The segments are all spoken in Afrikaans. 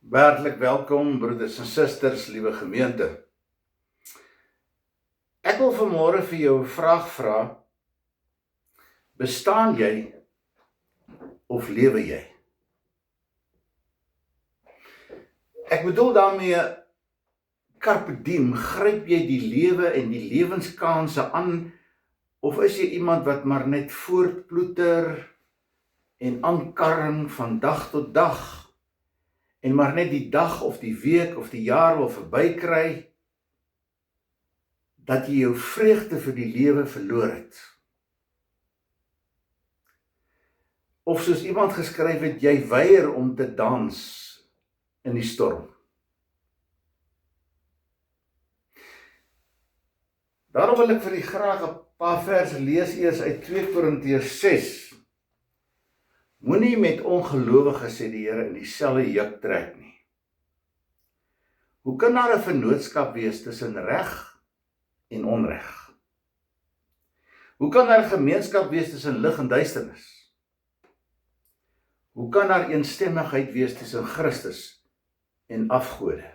Hartlik welkom, broeders en susters, liewe gemeente. Ek wil vanmôre vir jou 'n vraag vra. Bestaan jy of lewe jy? Ek bedoel daarmee, carpe diem, gryp jy die lewe en die lewenskanse aan, of is jy iemand wat maar net voortploeter en aankarring van dag tot dag, en maar net die dag of die week of die jaar wil verbykry, dat jy jou vreugde vir die lewe verloor het? Of soos iemand geskryf het, jy weier om te dans in die storm. Daarom wil ek vir u graag 'n paar verse lees eers uit 2 Korintiërs 6. Moenie met ongelowiges, sê die Here, in dieselfde juk trek nie. Hoe kan daar 'n vennootskap wees tussen reg en onreg? Hoe kan daar 'n gemeenskap wees tussen lig en duisternis? Hoe kan daar eensstemmigheid wees tussen Christus en afgode?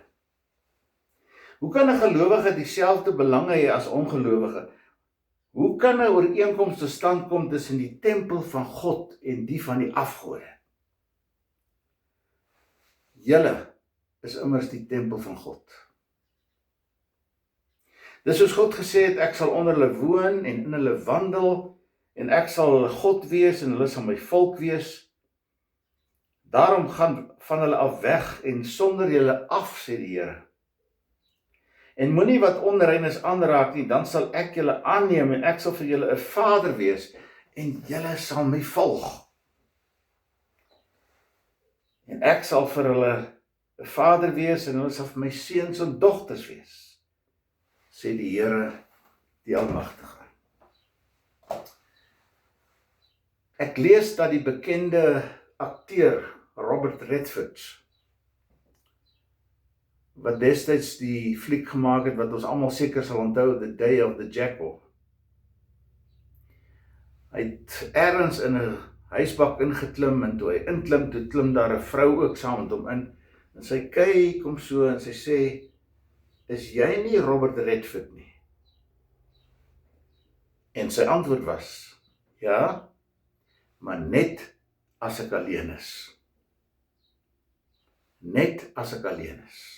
Hoe kan 'n gelowige dieselfde belange hê as ongelowige? Hoe kan 'n ooreenkoms tot stand kom tussen die tempel van God en die van die afgode? Julle is immers die tempel van God. Dis soos God gesê het, ek sal onder hulle woon en in hulle wandel, en ek sal hulle God wees en hulle sal my volk wees. Daarom gaan van hulle af weg en sonder julle af, sê die Here. En moenie wat onrein is aanraak nie, dan sal ek julle aanneem en ek sal vir julle 'n Vader wees en julle sal my volg. En ek sal vir hulle 'n Vader wees en hulle sal vir my seuns en dogters wees, sê die Here, die Almagtige. Ek lees dat die bekende akteur Robert Redford, wat destyds die fliek gemaak het, wat ons almal seker sal onthou, The Day of the Jackal. Hy het ergens in 'n huisbak ingeklim, en toe hy inklim, toe klim daar 'n vrou ook saam met hom in, en sy kyk hom so, en sy sê, is jy nie Robert Redford nie? En sy antwoord was, ja, maar net as ek alleen is. Net as ek alleen is.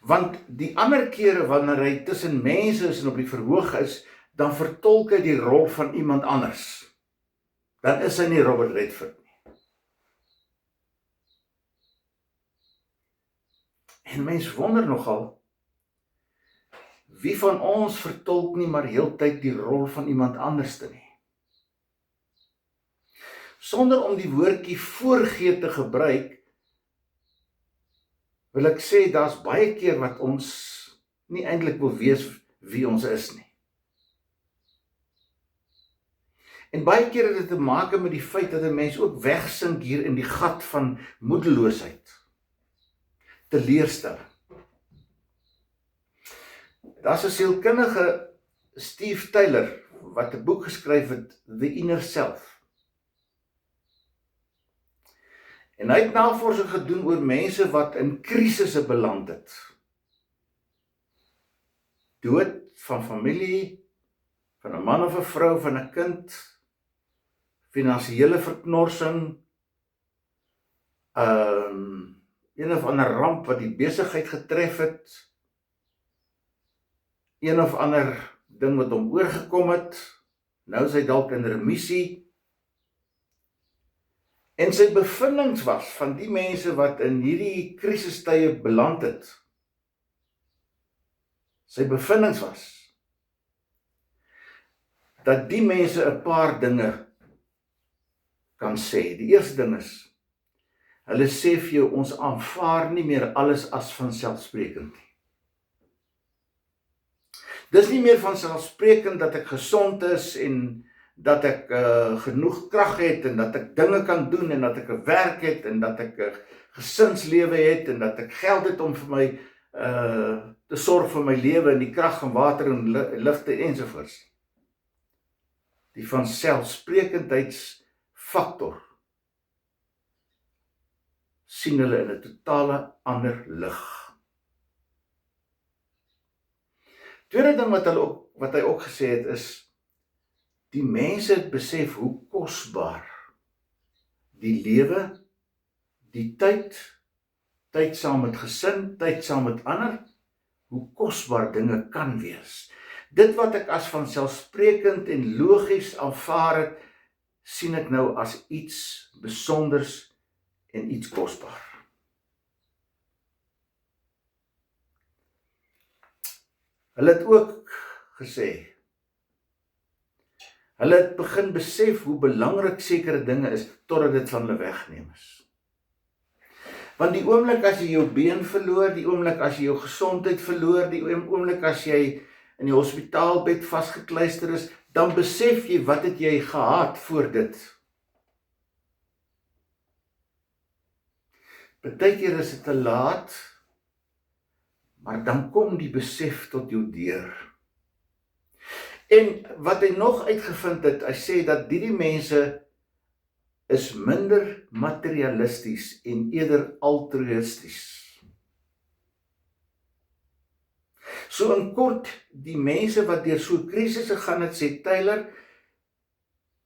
Want die ander kere wanneer hy tussen mense is en op die verhoog is, dan vertolk hy die rol van iemand anders. Dan is hy nie Robert Redford nie. En mens wonder nogal, wie van ons vertolk nie maar heeltyd die rol van iemand anders te nie? Sonder om die woordjie voorgee te gebruik, wil ek sê, daar's baie keer wat ons nie eintlik wil wees wie ons is nie. En baie keer het dit te maak met die feit dat 'n mens ook wegsink hier in die gat van moedeloosheid, teleurstelling. Daar's 'n sielkundige, Steve Taylor, wat 'n boek geskryf het, The Inner Self. En hy het navorsing gedoen oor mense wat in krisisse beland het. Dood van familie, van 'n man of 'n vrou, van 'n kind, finansiële verknorsing, een of ander ramp wat die besigheid getref het, een of ander ding wat hom oorgekom het, nou is hy dalk in remissie. En sy bevindings was van die mense wat in hierdie krisistye beland het. Sy bevindings was dat die mense 'n paar dinge kan sê. Die eerste ding is, hulle sê vir jou, ons aanvaar nie meer alles as vanselfsprekend nie. Dis nie meer vanselfsprekend dat ek gesond is en dat ek genoeg krag het en dat ek dinge kan doen en dat ek 'n werk het en dat ek 'n gesinslewe het en dat ek geld het om vir my te sorg vir my lewe en die krag en water en ligte ensovoorts. Die vanselfsprekendheidsfaktor sien hulle in 'n totale ander lig. Tweede ding wat hy ook gesê het is, die mense het besef hoe kosbaar die lewe, die tyd saam met gesin, tyd saam met ander, hoe kosbaar dinge kan wees. Dit wat ek as vanselfsprekend en logies aanvaar het, sien ek nou as iets besonders en iets kosbaar. Hulle het ook gesê, hulle het begin besef hoe belangrik sekere dinge is, totdat dit van hulle wegneem is. Want die oomblik as jy jou been verloor, die oomblik as jy jou gesondheid verloor, die oomblik as jy in die hospitaalbed vasgekluister is, dan besef jy wat het jy gehad voor dit. Partykeer is dit te laat, maar dan kom die besef tot jou deur. En wat hy nog uitgevind het, hy sê dat die mense is minder materialisties en eerder altruïsties. So in kort, die mense wat deur so 'n krisis gegaan het, sê Taylor,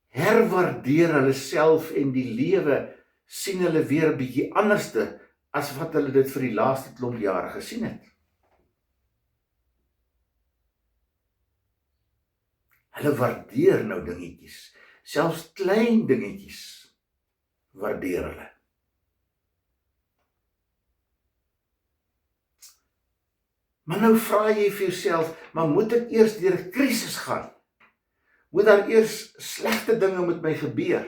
herwaardeer hulle self en die lewe, sien hulle weer 'n bietjie anderste as wat hulle dit vir die laaste klomp jare gesien het. Hulle waardeer nou dingetjies, selfs klein dingetjies waardeer hulle. Maar nou vra jy vir jouself, maar moet ek eers deur 'n krisis gaan? Moet daar eers slegte dinge met my gebeur?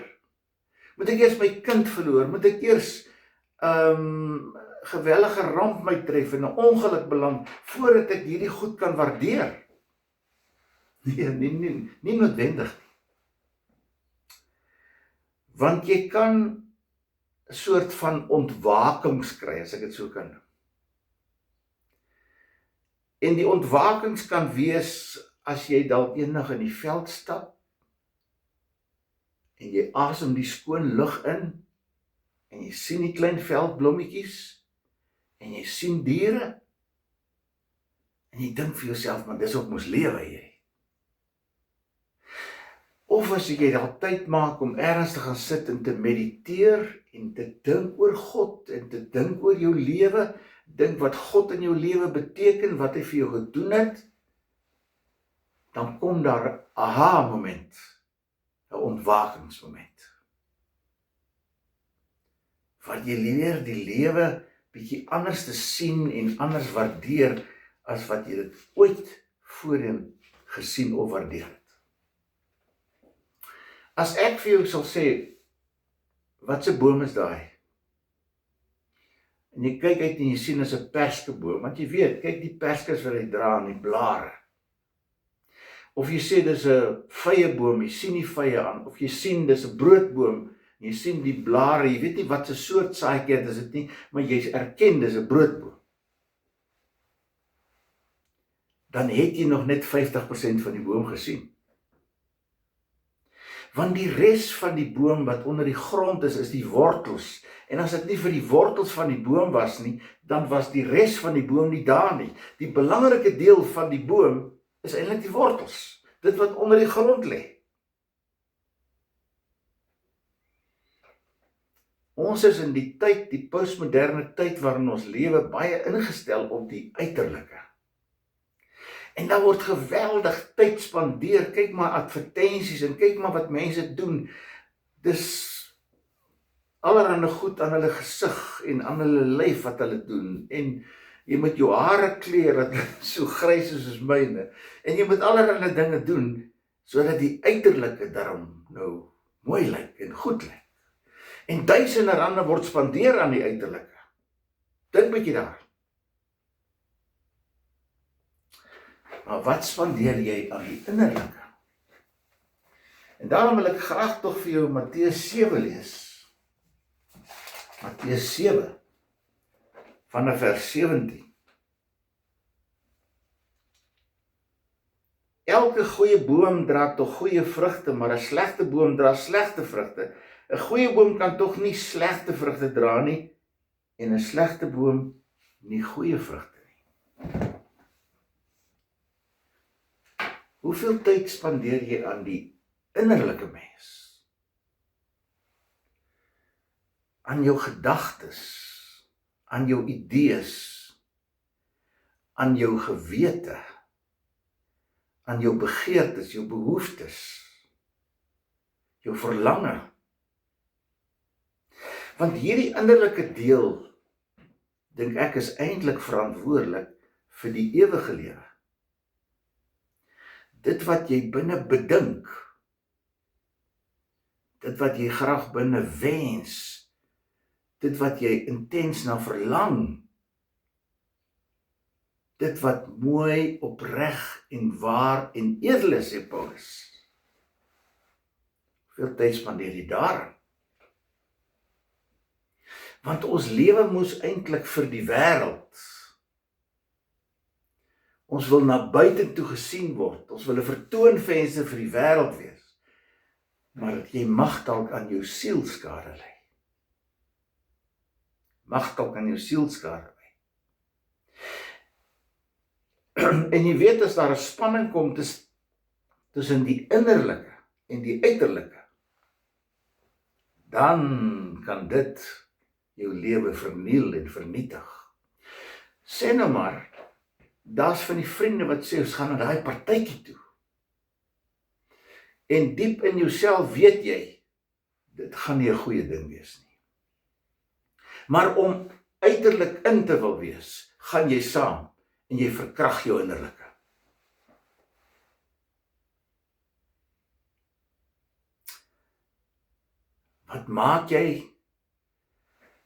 Moet ek eers my kind verloor? Moet ek eers gewellige ramp my tref en 'n ongeluk beland voordat ek hierdie goed kan waardeer? Nee, nie noodwendig nie. Want jy kan 'n soort van ontwakings kry, as ek dit so kan noem. En die ontwakings kan wees as jy dalk eendag in die veld stap en jy asem die skoon lug in en jy sien die klein veldblommetjies en jy sien diere en jy dink vir jouself, maar dis ook mos lewe jy. Of as jy dalk tyd maak om ergens te gaan sit en te mediteer en te dink oor God en te dink oor jou lewe, dink wat God in jou lewe beteken, wat hy vir jou gedoen het, dan kom daar 'n aha moment, 'n ontwakingsmoment. Waar jy leer die lewe bietjie anders te sien en anders waardeer as wat jy dit ooit voorheen gesien of waardeer het. As ek vir jou sal sê, wat se boom is daai? En jy kyk uit en jy sien is 'n perskeboom, want jy weet, kyk die perskes wat hy dra aan die blare. Of jy sê dis 'n vyeboom, jy sien die vye aan, of jy sien dis 'n broodboom, jy sien die blare, jy weet nie wat se soort saadjie dit is dit nie, maar jy erken dis 'n broodboom. Dan het jy nog net 50% van die boom gesien. Want die res van die boom wat onder die grond is die wortels. En as dit nie vir die wortels van die boom was nie, dan was die res van die boom nie daar nie. Die belangrike deel van die boom is eintlik die wortels. Dit wat onder die grond lê. Ons is in die tyd, die postmoderne tyd waarin ons lewe, baie ingestel op die uiterlike. En daar word geweldig tyd spandeer, kyk maar advertensies en kyk maar wat mense doen. Dis allerhande goed aan hulle gesig en aan hulle lyf wat hulle doen. En jy moet jou hare kleur dat dit so grys is soos myne. En jy moet allerhande dinge doen sodat die uiterlike daarom nou mooi lyk en goed lyk. En duisende rande word spandeer aan die uiterlike. Dink bietjie daar. Maar wat spandeer jy aan die innerlike? En daarom wil ek graag tog vir jou Matteus 7 lees. Matteus 7, vanaf vers 17. Elke goeie boom dra tog goeie vrugte, maar 'n slegte boom dra slegte vrugte. 'n Goeie boom kan tog nie slegte vrugte dra nie, en 'n slegte boom nie goeie vrugte nie. Hoeveel tyd spandeer jy aan die innerlike mens? Aan jou gedagtes, aan jou idees, aan jou gewete, aan jou begeertes, jou behoeftes, jou verlange. Want hierdie innerlike deel, dink ek, is eintlik verantwoordelik vir die ewige lewe. Dit wat jy binne bedink, dit wat jy graag binne wens, dit wat jy intens na verlang, dit wat mooi, opreg en waar en edel is, sê Paulus. Hoeveel tyd spandeer jy daaraan? Want ons lewe moes eintlik vir die wêreld. Ons wil na buitentoe gesien word. Ons wil 'n vertoonvenster vir die wêreld wees. Maar jy mag dalk aan jou siel skade ly. Mag dalk aan jou siel skade ly. En jy weet, as daar 'n spanning kom tussen die innerlike en die uiterlike, dan kan dit jou lewe verniel en vernietig. Sê nou maar, daar's van die vriende wat sê, ons gaan na daai partytjie toe. En diep in jouself weet jy, dit gaan nie 'n goeie ding wees nie. Maar om uiterlik in te wil wees, gaan jy saam en jy verkrag jou innerlike. Wat maak jy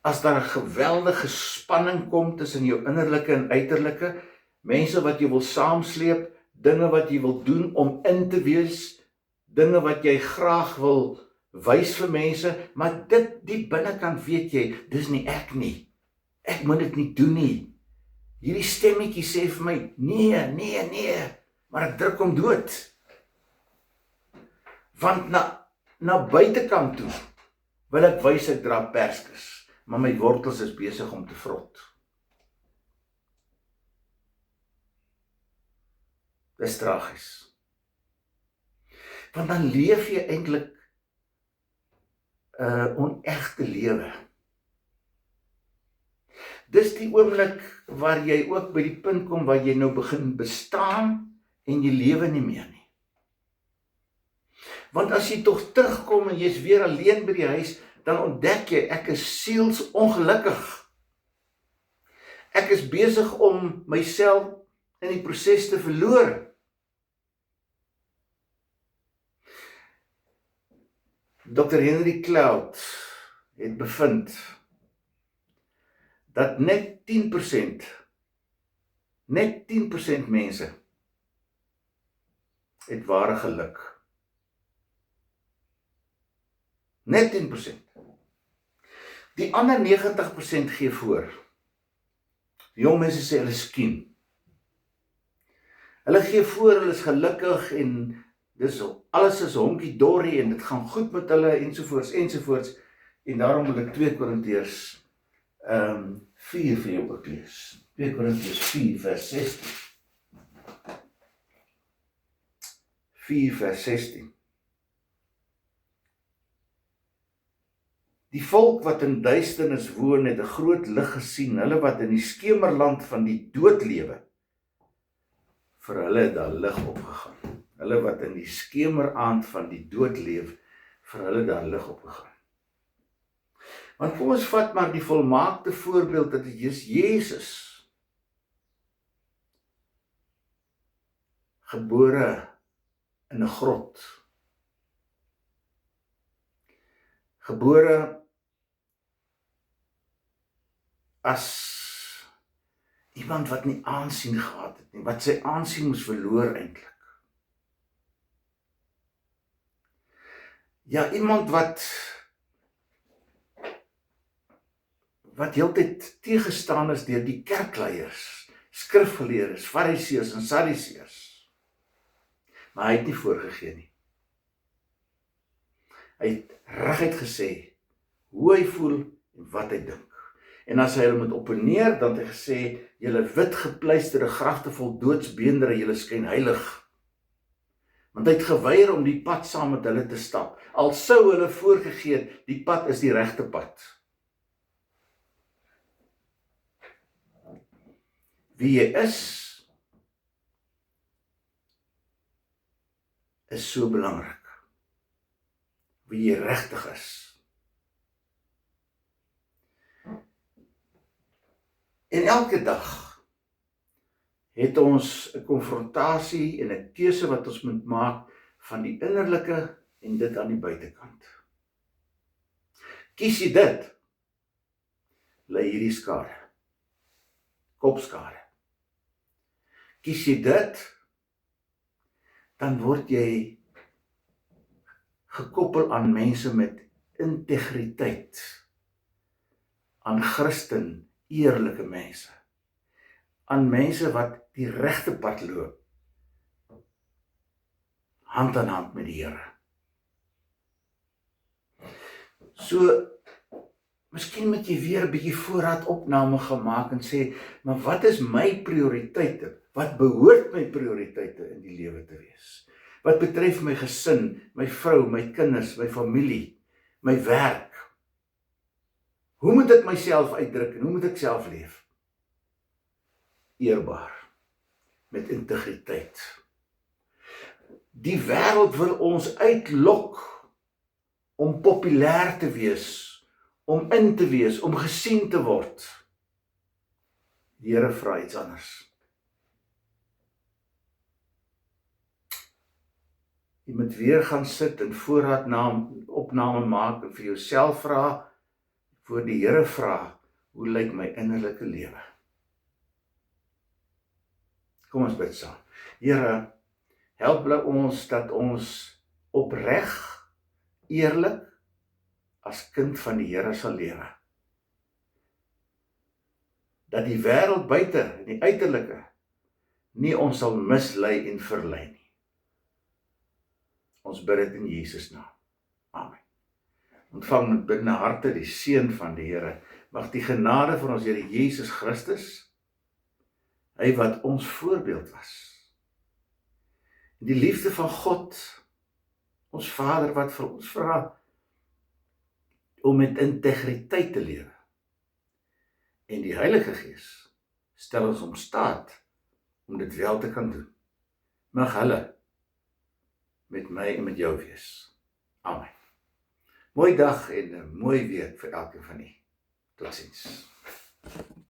as daar 'n geweldige spanning kom tussen jou innerlike en uiterlike? Mense wat jy wil saamsleep, dinge wat jy wil doen om in te wees, dinge wat jy graag wil wys vir mense, maar dit diep binnekant weet jy, dis nie ek nie. Ek moet dit nie doen nie. Hierdie stemmetjie sê vir my, nee, maar ek druk hom dood. Want na buitekant toe wil ek wys ek dra perskes, maar my wortels is besig om te vrot. Dis tragies. Want dan leef jy eintlik 'n onegte lewe. Dis die oomblik waar jy ook by die punt kom waar jy nou begin bestaan en jy lewe nie meer nie. Want as jy tog terugkom en jy's weer alleen by die huis, dan ontdek jy, ek is sielsongelukkig. Ek is besig om myself in die proses te verloor. Dr. Henry Cloud het bevind dat net 10% mense het ware geluk. Net 10%. Die ander 90% gee voor. Jong mense sê hulle is skien. Hulle gee voor, hulle is gelukkig en dis alles is honkie-dorie en dit gaan goed met hulle ensovoorts. En daarom wil ek 2 Korintiërs 4 vir jou ook lees. 2 Korintiërs 4 vers 16. 4 vers 16. Die volk wat in duisternis woon het 'n groot lig gesien, hulle wat in die skemerland van die dood lewe, vir hulle het daar lig opgegaan. Hulle wat in die skemeraand van die dood leef, vir hulle het daar lig opgegaan. Want kom ons vat maar die volmaakte voorbeeld, dat dit is Jesus. Gebore in 'n grot. Gebore as iemand wat nie aansien gehad het nie, wat sy aansien moes verloor eintlik. Ja, iemand wat heeltyd teëgestaan is deur die kerkleiers, skrifgeleerdes, fariseërs en sadduseërs. Maar hy het nie voorgegee nie. Hy het reguit gesê hoe hy voel en wat hy dink. En as hy hulle moet opponeer, dan het hy gesê, julle wit gepleisterde grafte vol doodsbeendere, julle skyn heilig. Want hy het geweier om die pad saam met hulle te stap. Al sou hulle voorgegee het, die pad is die regte pad. Wie jy is so belangrik. Wie jy regtig is. En elke dag het ons 'n konfrontasie en 'n keuse wat ons moet maak van die innerlike en dit aan die buitekant. Kies jy dit, lê hierdie skade, kopskade. Kies jy dit, dan word jy gekoppel aan mense met integriteit, aan Christen, eerlike mense, aan mense wat die regte pad loop, hand aan hand met die Here. So, miskien moet jy weer 'n bietjie voorraadopname gemaak en sê, maar wat is my prioriteite? Wat behoort my prioriteite in die lewe te wees? Wat betref my gesin, my vrou, my kinders, my familie, my werk? Hoe moet ek myself uitdruk en hoe moet ek self leef? Eerbaar, met integriteit. Die wêreld wil ons uitlok om populêr te wees, om in te wees, om gesien te word. Die Here vra iets anders. Jy moet weer gaan sit en voorraadopname maak en vir jouself vra, voor die Here vra, hoe lyk my innerlike lewe? Kom ons bid saam. Here, help ons dat ons opreg, eerlik, as kind van die Here sal lewe. Dat die wêreld buite, die uiterlike, nie ons sal mislei en verlei nie. Ons bid dit in Jesus naam. Amen. Ontvang met bidende harte die seën van die Here. Mag die genade van ons Here Jesus Christus, hy wat ons voorbeeld was, die liefde van God, ons Vader wat vir ons vra om met integriteit te lewe, en die Heilige Gees stel ons om staat om dit wel te kan doen. Mag hulle met my en met jou wees. Amen. Mooi dag en 'n mooi week vir elkeen van u. Totsiens.